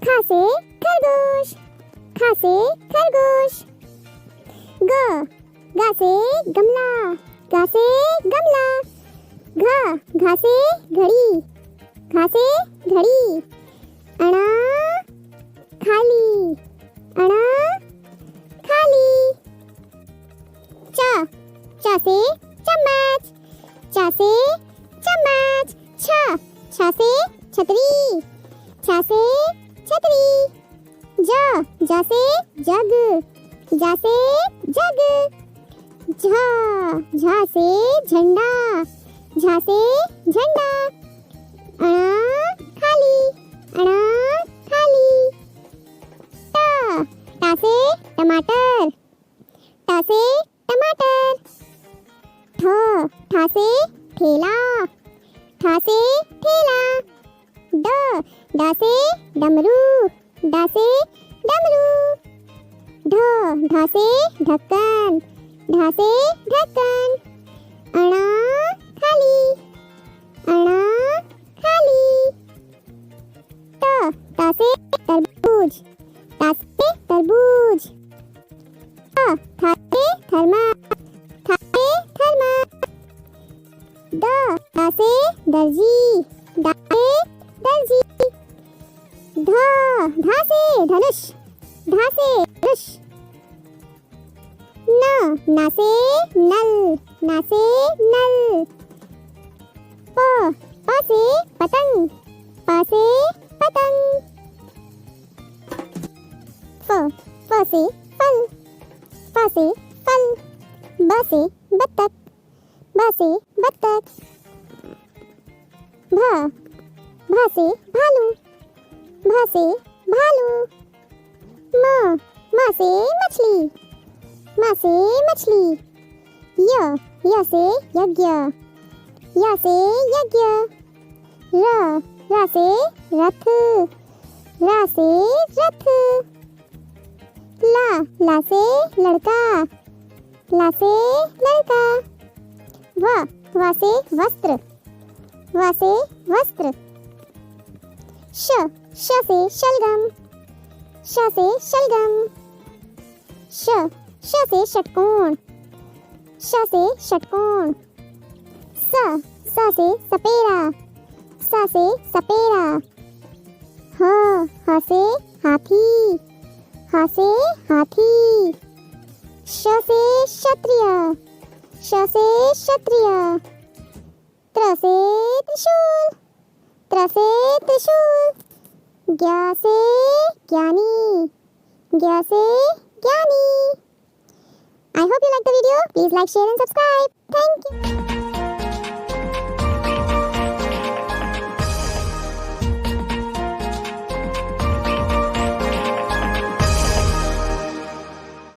ख से खरगोश, ख से खरगोश। ग से गमला, ग से गमला। घ से घड़ी, घ से घड़ी। अणा खाली, अणा खाली। च से चम्मच, च से चम्मच। छ से छतरी, छ से छतरी। ज से जग, ज से जग। झ से झंडा, झ से झंडा। अणा खाली, अणा खाली। ट से टमाटर, ट से टमाटर। ठ से ठेला, ठ से ठेला। ड से डमरू, ड से डमरू। ढ से ढक्कन, ढ से ढक्कन। अणा खाली, अणा खाली। त से तरबूज, त से तरबूज। थ से थर्मस, थ से थर्मस। द से दर्जी, द से दर्जी। ध से धनुष, ध से धनुष। न से नल, न से नल। प से पतंग, प से पतंग। फ से फल, फ से फल। ब से बत्तख, ब से बत्तख। भ से भालू, भ से भालू। म से मछली, म से मछली। य से यज्ञ, य से यज्ञ। र से रथ, र से रथ। ला से लड़का, ला से लड़का। व से वस्त्र, व से वस्त्र। श से शलगम, श से शलगम। श से षटकोण, श से षटकोण। स से सपेरा, स से सपेरा। ह से हाथी, ह से हाथी। श से क्षत्रिय, श से क्षत्रिय। त्र से त्रिशूल, त्र से त्रिशूल। ज्ञ से ज्ञानी, ज्ञ से ज्ञानी। I hope you like the video. Please like, share and subscribe. Thank you.